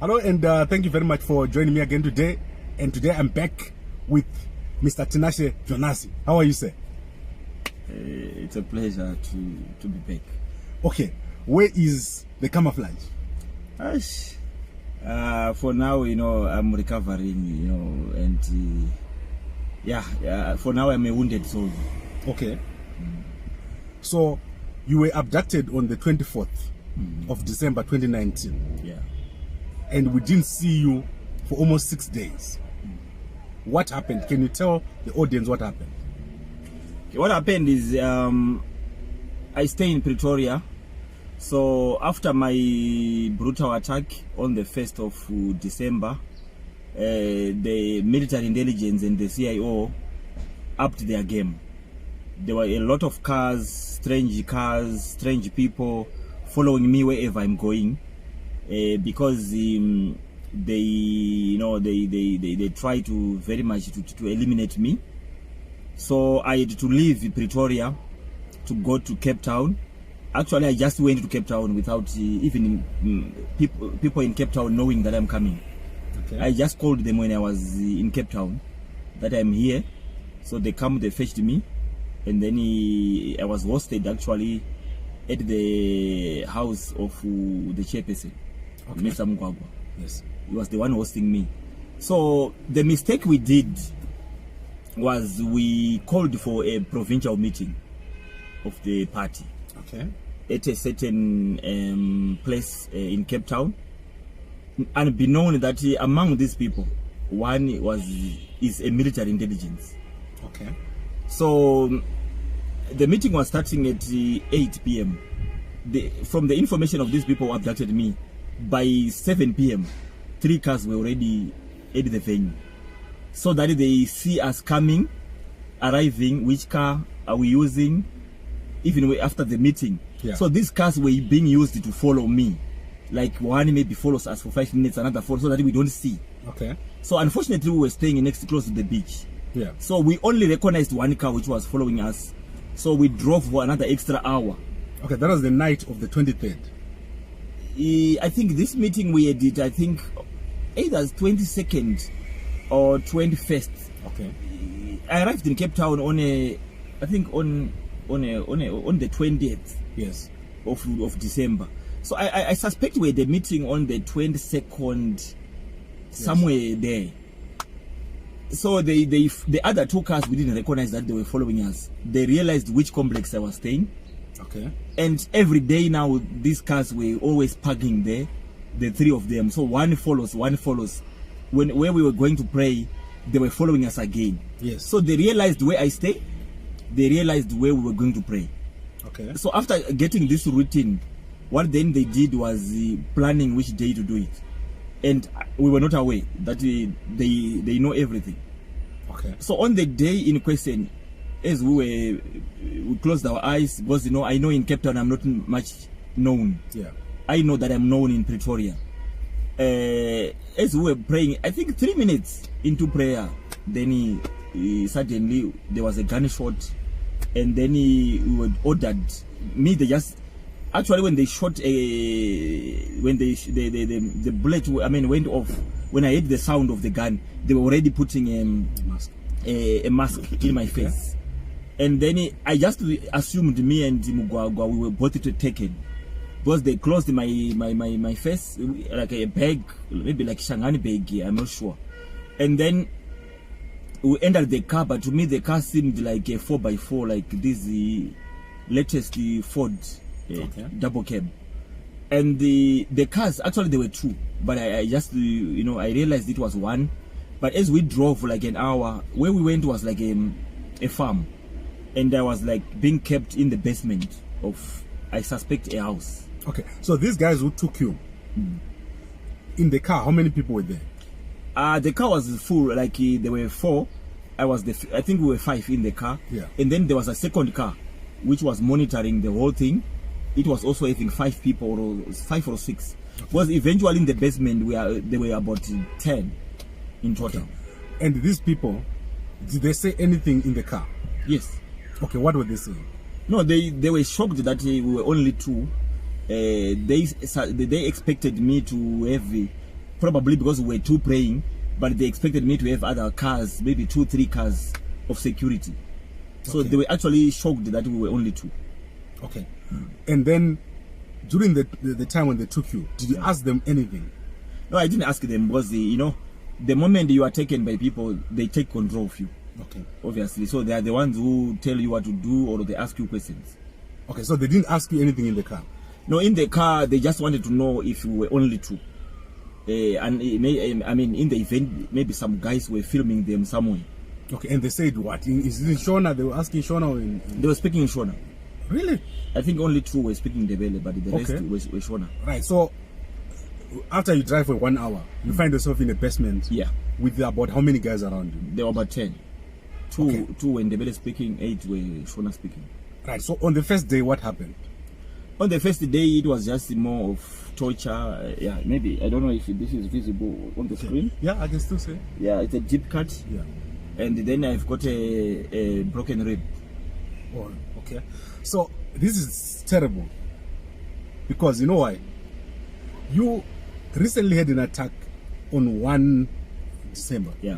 Hello, and thank you very much for joining me again today. And today I'm back with Mr. Tinashe Jonas. How are you, sir? It's a pleasure to be back. Okay, where is the camouflage? For now, I'm recovering, and for now I'm a wounded soldier. Okay. So you were abducted on the 24th of December 2019. Yeah. And we didn't see you for almost 6 days. What happened? Can you tell the audience what happened? Okay, what happened is I stay in Pretoria. So after my brutal attack on the 1st of December, the military intelligence and the CIO upped their game. There were a lot of cars, strange people following me wherever I'm going. Because they try to very much to eliminate me. So I had to leave Pretoria to go to Cape Town. Actually, I just went to Cape Town without even people in Cape Town knowing that I'm coming. Okay. I just called them when I was in Cape Town that I'm here. So they fetched me, and then I was hosted actually at the house of the chairperson. Okay. Mr. Mugwagwa. Yes. He was the one hosting me. So the mistake we did was we called for a provincial meeting of the party. Okay. At a certain place in Cape Town. Unbeknown that among these people, one is a military intelligence. Okay. So the meeting was starting at 8 p.m. From the information of these people who abducted me, by 7 p.m., 3 cars were already at the venue. So that they see us coming, arriving, which car are we using, even after the meeting. Yeah. So these cars were being used to follow me. Like one maybe follows us for 5 minutes, another follows, so that we don't see. Okay. So unfortunately, we were staying close to the beach. Yeah. So we only recognized one car which was following us. So we drove for another extra hour. Okay, that was the night of the 23rd. I think this meeting we had it, I think either 22nd or 21st. Okay. I arrived in Cape Town on the 20th. Yes. Of December. So I suspect we had a meeting on the 22nd, somewhere there. So the other 2 cars, we didn't recognize that they were following us. They realized which complex I was staying. Okay. And every day now, these cars were always parking there, the 3 of them. So one follows. Where we were going to pray, they were following us again. Yes. So they realized where I stay. They realized where we were going to pray. Okay. So after getting this routine, what then they did was planning which day to do it. And we were not aware that they know everything. Okay. So on the day in question, as we closed our eyes, because I know in Cape Town I'm not much known. Yeah. I know that I'm known in Pretoria. As we were praying, I think 3 minutes into prayer, then suddenly there was a gunshot, and then we were ordered. Actually when they shot when the bullet went off, when I heard the sound of the gun, they were already putting a mask in my face. And then I just assumed me and Mugwagwa, we were both taken, because they closed my face like a bag, maybe like Shangani bag, I'm not sure. And then we entered the car, but to me the car seemed like a 4x4, like this latest Ford double cab. And the cars, actually there were 2, but I just I realized it was one. But as we drove like an hour, where we went was like a farm, and I was like being kept in the basement of, I suspect, a house. Okay, so these guys who took you in the car, how many people were there? The car was full, like there were 4. I think we were 5 in the car. Yeah. And then there was a second car which was monitoring the whole thing. It was also, I think, 5 people, or 5 or 6. Okay. Because eventually in the basement there were about 10 in total. Okay. And these people, did they say anything in the car? Yes. Okay, what were they saying? No, they were shocked that we were only 2. They expected me to have probably because we were two praying, but they expected me to have other cars, maybe 2-3 cars of security. So Okay. they were actually shocked that we were only two. Okay. And then during the time when they took you, did you ask them anything? No, I didn't ask them because the moment you are taken by people, they take control of you. Okay. Obviously, so they are the ones who tell you what to do or they ask you questions. Okay, so they didn't ask you anything in the car? No, in the car they just wanted to know if you were only two. And I mean, in the event, maybe some guys were filming them somewhere. Okay, and they said what? Is it in Shona? They were asking Shona or in... They were speaking in Shona. Really? I think only two were speaking Ndebele, but the rest Okay. were Shona. Right, so after you drive for 1 hour, you find yourself in a basement. Yeah. With about how many guys around you? There were about 10. Two were Ndebele speaking, 8 were Shona speaking. Right, so on the first day, what happened? On the first day, it was just more of torture. Yeah, maybe. I don't know if this is visible on the screen. Yeah, I can still say. Yeah, it's a deep cut. Yeah. And then I've got a broken rib. Oh, okay. So this is terrible. Because you know why? You recently had an attack on 1 December. Yeah.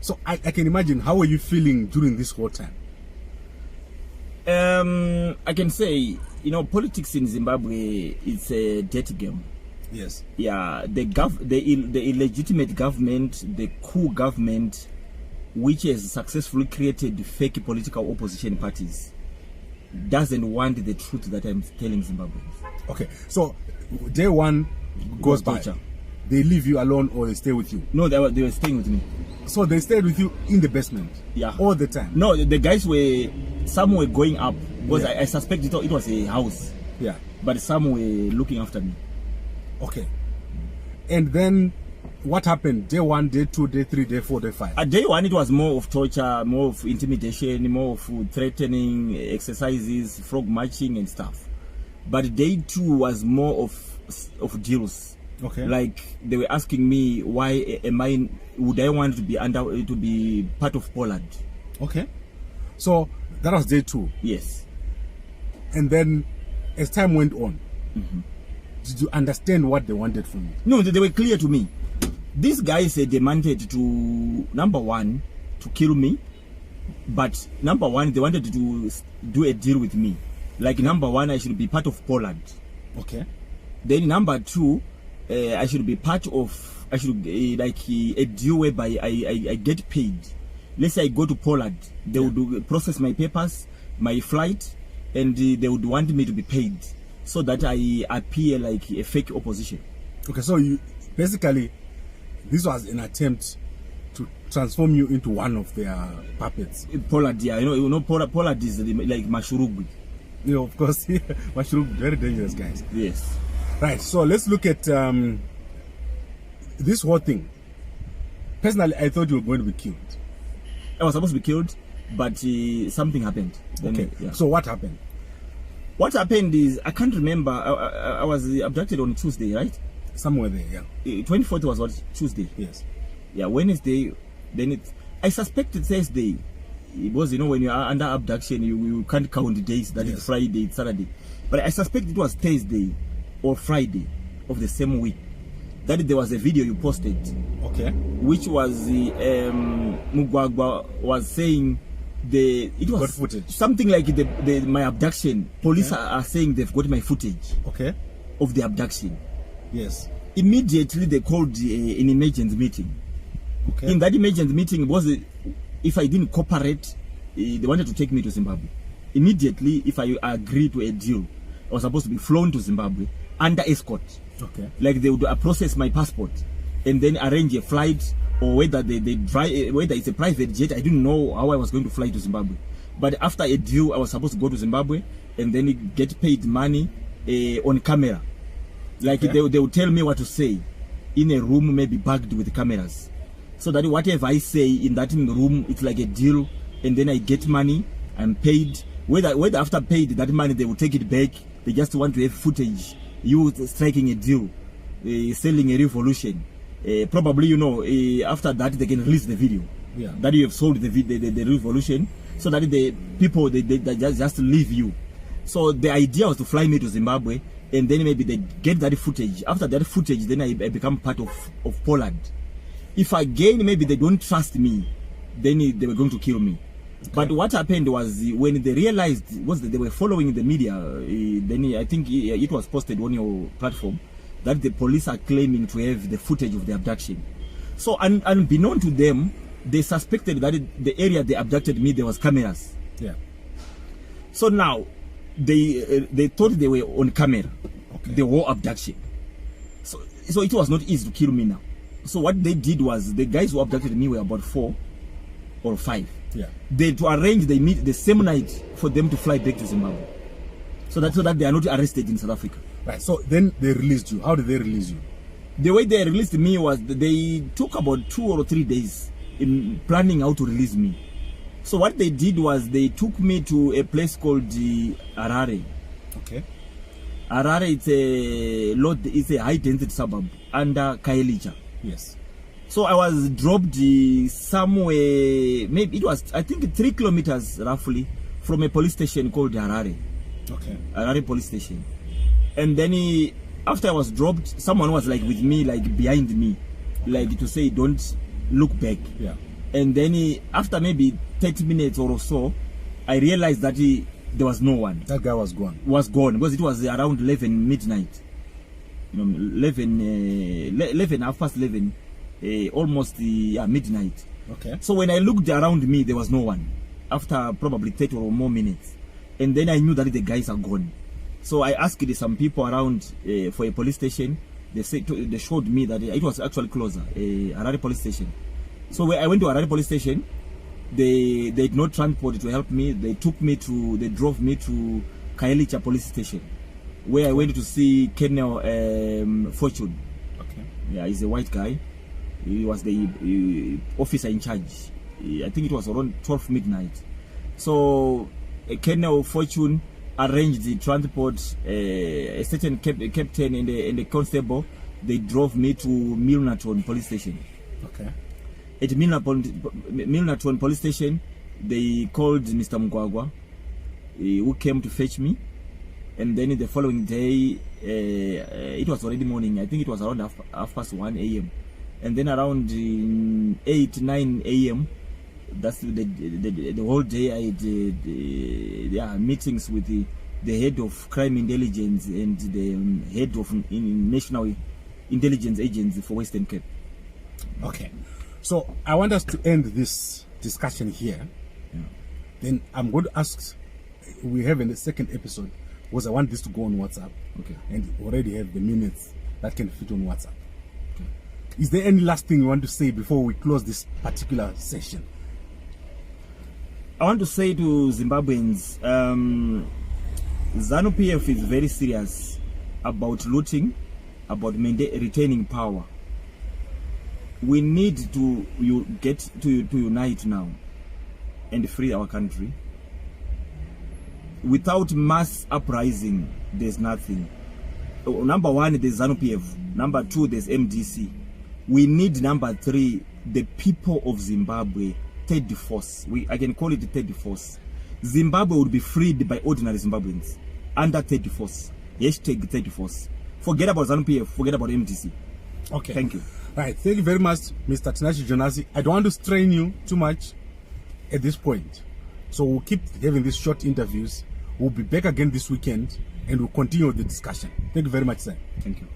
So I can imagine, how were you feeling during this whole time? I can say, politics in Zimbabwe, it's a dirty game. Yes. Yeah, the illegitimate government, the coup government, which has successfully created fake political opposition parties, doesn't want the truth that I'm telling Zimbabweans. Okay, so day one goes by. Torture. They leave you alone or they stay with you? No, they were staying with me. So they stayed with you in the basement? Yeah. All the time? No, the guys some were going up because Yeah. I suspect it was a house. Yeah. But some were looking after me. Okay. And then what happened? Day 1, day 2, day 3, day 4, day 5? At day 1, it was more of torture, more of intimidation, more of threatening exercises, frog marching and stuff. But day 2 was more of deals. Okay. Like they were asking me, why would I want to be part of Poland? Okay. So that was day 2. Yes. And then as time went on, did you understand what they wanted from you? No, they were clear to me. These guys demanded to, number one, to kill me. But number one, they wanted to do a deal with me. Like number one, I should be part of Poland. Okay. Then number 2, I should be part of, like a deal whereby I get paid. Let's say I go to Poland, they would process my papers, my flight, and they would want me to be paid so that I appear like a fake opposition. Okay, so you basically, this was an attempt to transform you into one of their puppets. Poland, yeah, Poland is like Mashurugwi. Of course, mushroom, very dangerous guys. Yes. Right, so let's look at this whole thing. Personally, I thought you were going to be killed. I was supposed to be killed, but something happened. Then, Okay, yeah. so what happened? What happened is, I can't remember, I was abducted on Tuesday, right? Somewhere there, yeah. 24th was what? Tuesday. Yes. Yeah, Wednesday, then I suspected Thursday. Because, when you are under abduction, you can't count the days, that Yes. is Friday, Saturday. But I suspect it was Thursday or Friday of the same week that there was a video you posted, Okay. which was Mugwagwa was saying it was Got footage. something like my abduction. Police are saying they've got my footage Okay. of the abduction. Yes. Immediately they called an emergency meeting. Okay. In that emergency meeting was if I didn't cooperate, they wanted to take me to Zimbabwe. Immediately, if I agreed to a deal, I was supposed to be flown to Zimbabwe under escort. Okay. Like they would process my passport and then arrange a flight, or whether whether it's a private jet. I didn't know how I was going to fly to Zimbabwe. But after a deal, I was supposed to go to Zimbabwe and then get paid money on camera. Like Okay. they would tell me what to say in a room, maybe bagged with cameras, so that whatever I say in that room, it's like a deal, and then I get money, I'm paid. Whether after paid that money they will take it back. They just want to have footage, you striking a deal, selling a revolution. Probably, after that they can release the video. Yeah. That you have sold the revolution, so that the people they just leave you. So the idea was to fly me to Zimbabwe and then maybe they get that footage. After that footage, then I become part of Poland. If again maybe they don't trust me, then they were going to kill me. Okay. But what happened was when they realized was that they were following the media, then I think it was posted on your platform that the police are claiming to have the footage of the abduction. So unbeknown to them, they suspected that the area they abducted me, there was cameras. Yeah. So now they thought they were on camera, okay, the whole abduction. So it was not easy to kill me now. So what they did was the guys who abducted me were about 4 or 5. Yeah. They to arrange they meet the same night for them to fly back to Zimbabwe, so that they are not arrested in South Africa. Right. So then they released you. How did they release you? The way they released me was they took about 2 or 3 days in planning how to release me. So what they did was they took me to a place called Harare. Okay. Harare, it's a high density suburb under Kaelicha. Yes. So I was dropped somewhere, maybe it was, I think 3 kilometers roughly from a police station called Harare. Okay. Harare police station. And then after I was dropped, someone was like with me, like behind me, like to say, don't look back. Yeah. And then after maybe 30 minutes or so, I realized that there was no one. That guy was gone. Was gone because it was around 11 midnight. You know, 11, half past 11, almost midnight. Okay. So when I looked around me, there was no one. After probably 30 or more minutes, and then I knew that the guys are gone. So I asked some people around for a police station. They showed me that it was actually closer, Harare police station. So when I went to Harare police station, they had no transport to help me. They drove me to Kaelicha police station, where I went to see Colonel Fortune. Okay. Yeah, he's a white guy. He was the officer in charge. I think it was around 12 midnight. So Colonel Fortune arranged the transport. A certain captain and a constable, they drove me to Milnerton police station. Okay. At Milnerton police station, they called Mr. Mugwagwa, who came to fetch me. And then the following day, it was already morning. I think it was around half past 1 a.m. And then around 8, 9 a.m., that's the whole day I did meetings with the head of crime intelligence and the head of national intelligence agency for Western Cape. Okay. So I want us to end this discussion here. Yeah. Then I'm going to ask, we have in the second episode, because I want this to go on WhatsApp. Okay. And already have the minutes that can fit on WhatsApp. Okay. Is there any last thing you want to say before we close this particular session? I want to say to Zimbabweans, ZANU-PF is very serious about looting, about retaining power. We need to unite now and free our country. Without mass uprising, there's nothing. Number 1, there's ZANU-PF. Number 2, there's MDC. We need number 3, the people of Zimbabwe. Third force. I can call it the third force. Zimbabwe would be freed by ordinary Zimbabweans under third force. Hashtag third force. Forget about ZANU-PF, forget about MDC. Okay. Thank you. Right. Thank you very much, Mr. Tinashe Jonas. I don't want to strain you too much at this point. So we'll keep having these short interviews. We'll be back again this weekend and we'll continue the discussion. Thank you very much, sir. Thank you.